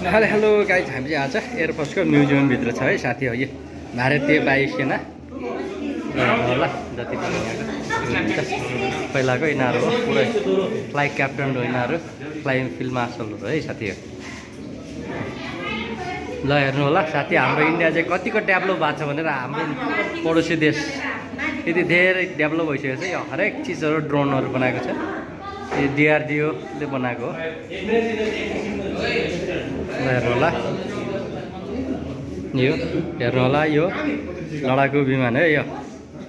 Hello guys, हामी चाहिँ आज एयरफोर्सको म्युजियमभित्र छ है साथी हो। यो भारतीय वायुसेना होला जति पनि यहाँको पहिलाको यिनीहरू हो, पुरै फ्लाइट क्याप्टन हो यिनीहरू, फ्लाइङ फिल्ड मार्सलहरू है साथी हो। ल हेर्नु होला साथी, हाम्रो इन्डिया चाहिँ कतिको डेभलप भएको छ भनेर। हाम्रो पडोसी देश यति धेरै डेभलप भइसकेको छ। यो हरेक चिजहरू ड्रोनहरू बनाएको छ, यो DRDOले बनाएको हो। हेर्नु होला यो लडाकु विमान है, यो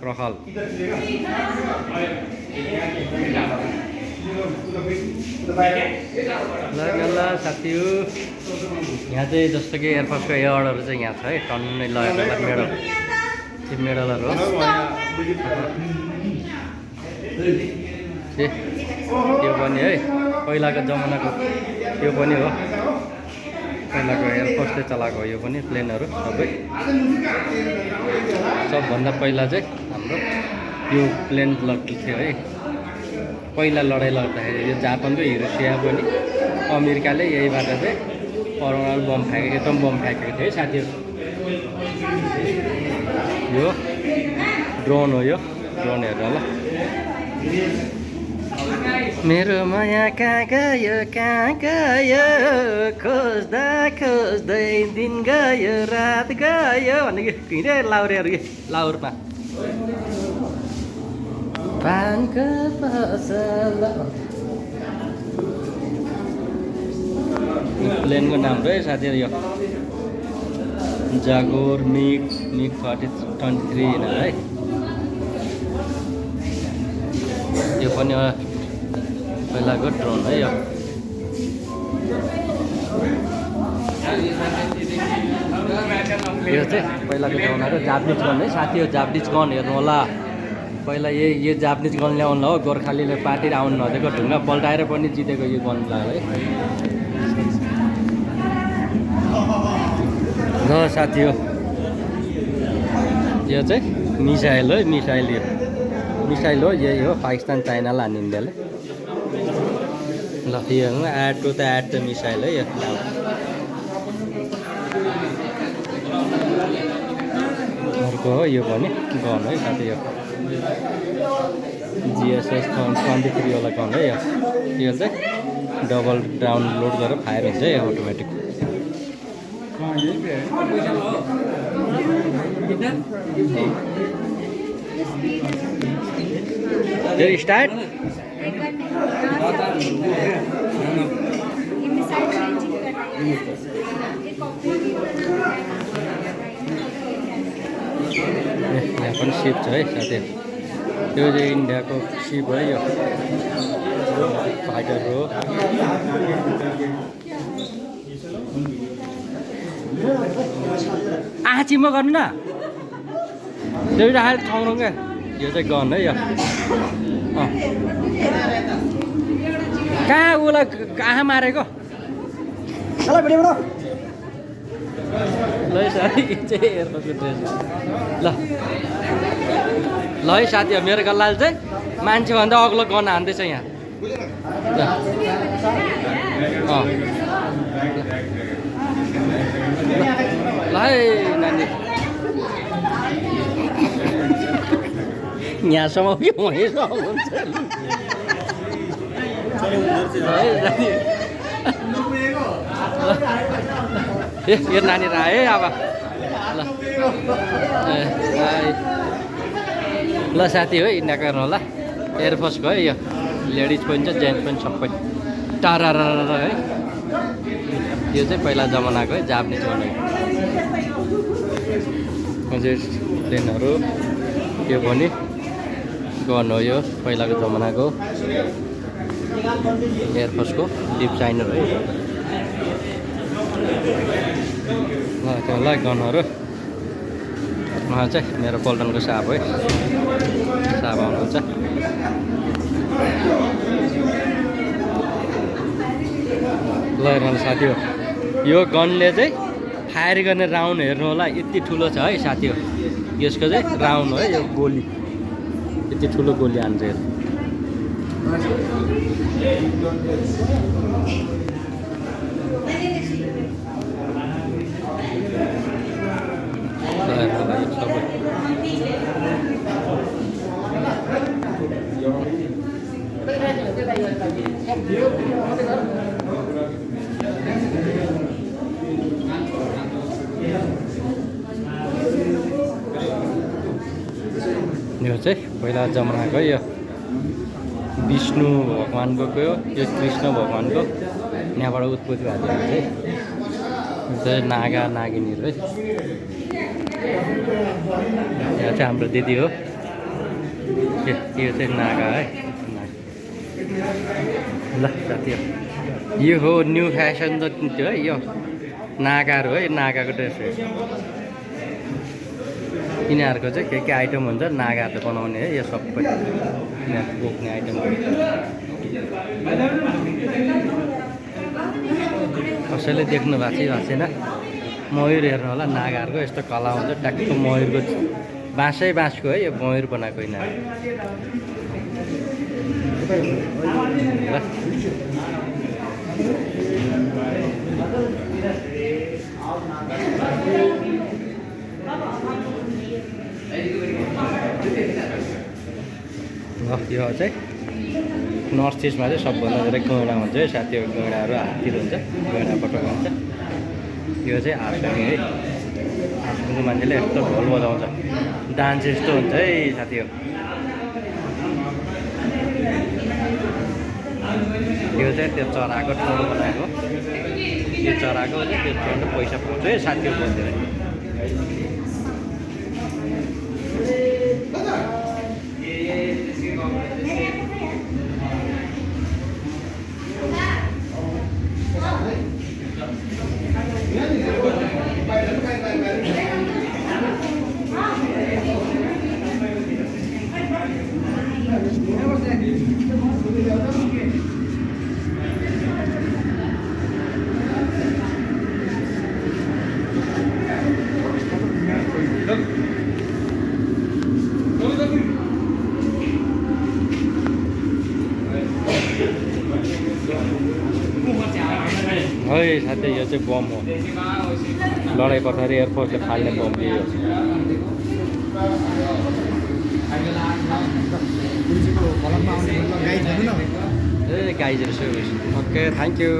रखल। ल साथी हो, यहाँ चाहिँ जस्तो कि एयरफोर्सको एवार्डहरू चाहिँ यहाँ छ है, टन्नै लगेर मेडल, त्यो मेडलहरू हो। त्यो पनि है पहिलाको जमानाको, त्यो पनि हो पहिलाको एयरफोर्सले चलाएको हो। यो पनि प्लेनहरू सबै, सबभन्दा पहिला चाहिँ हाम्रो यो प्लेन थियो है। पहिला लडाइँ लड्दाखेरि यो जापानको हिरोसिमा पनि अमेरिकाले यहीबाट चाहिँ परमाणु बम फ्याँकेको, एटम बम फ्याँकेको थियो है साथीहरू। यो ड्रोन हो, यो ड्रोन हेर्नु होला। मेरो माया कहाँ गयो खोज्दा खोज्दै दिन गयो रात गयो भन्ने कि हिँडे लाउरेहरू कि लाउरमा पानको पसल। प्लेनको नाम हो है साथीहरू, यो जागोर मिग 23 है। यो पनि पहिलाको ड्रोन है यो। यो चाहिँ पहिलाको जमानाको जापानिज गन है साथी हो। जापानिज गन हेर्नु होला। पहिला यो जापानिज गन ल्याउनु हो, गोर्खालीले पार्टी आउनु नदिएको, ढुङ्गा पल्टाएर पनि जितेको यो गन लाग्यो है। ल साथी हो, यो चाहिँ मिसाइल हो, मिसाइल हो यही हो, पाकिस्तान चाइनालाई हान्ने इन्डियाले। ल यो एड टु द मिसाइल है यो। अर्को हो यो पनि गन है साथी हो, GSS 23 वाला गन है यो। यो चाहिँ डबल डाउनलोड गरेर फायर हुन्छ है, अटोमेटिक। स्टार्ट यहाँ पनि सिप छ है साथी। यो चाहिँ इन्डियाको सिप है यो, फाइटर हो। चिम्म गर्नु न, त्यो राखेर ठाउँ क्या। यो चाहिँ गन है यो। कहाँ उसलाई कहाँ मारेको ल साथी, यो चाहिँ एयरफोर्सको ड्रेस हो। ल है साथी हो, मेरो गल्लाले चाहिँ मान्छेभन्दा अग्लो गन हान्दैछ यहाँ। ल है नानी, यहाँसम्म कि वहीँसम्म हुन्छ यो नानी रायो है अब। ल साथी हो, इन्डियाको हेर्नु होला, एयरफोर्सको है यो। लेडिज पनि छ, जेन्ट्स पनि सबै टाढा है। यो चाहिँ पहिला जमानाको है, जापानिज बनाएको प्लेनहरू। यो पनि गन हो, यो पहिलाको जमानाको एयरफोर्सको डिजाइनर है। ल त्यसलाई गनहरू। उहाँ चाहिँ मेरो पल्टनको साहब है, साहब आउनुहुन्छ। ल हेर्नु साथी हो, यो गनले चाहिँ फायर गर्ने राउन्ड हेर्नु होला, यति ठुलो छ है साथी हो। यसको चाहिँ राउन्ड हो है, यो गोली यति ठुलो गोली हान्छ हेर्नु। चाहिँ पहिला जमानाको यो विष्णु भगवानको यो कृष्ण भगवानको यहाँबाट उत्पत्ति भएको चाहिँ नागा नागिनीहरू है। यहाँ चाहिँ हाम्रो दिदी हो, यो चाहिँ नागा है। ल साथी यो हो न्यू फेसन त त्यो है, यो नागाहरू है, नागाको ड्रेस हो। यिनीहरूको चाहिँ के आइटम हुन्छ नागाहरूले बनाउने है, यो सबै यिनीहरूको बोक्ने आइटमहरू। कसैले देख्नु भएको छैन मयूर हेर्नु होला, नागाहरूको यस्तो कला हुन्छ ट्याक्क मयूरको बाँसको है, यो मयूर बनाएको यिनीहरू। यो चाहिँ नर्थ इस्टमा चाहिँ सबभन्दा धेरै गैँडा हुन्छ है साथीहरू, गैँडाहरू हाततिर हुन्छ, गैँडा पटक हुन्छ। यो चाहिँ हातसुनी है, हातसुनीको मान्छेले यस्तो ढोल बजाउँछ, डान्स यस्तो हुन्छ है साथीहरू। यो चाहिँ त्यो चराको ठाउँ बनाएको, यो चराको चाहिँ त्यो ठाउँमा पैसा पाउँछ है साथीहरू बसेर। है साथै यो चाहिँ बम हो, लडाइँ पछाडि एयरफोर्सले फाल्ने बम दियो। गाइजहरू ओके थ्याङ्क यू।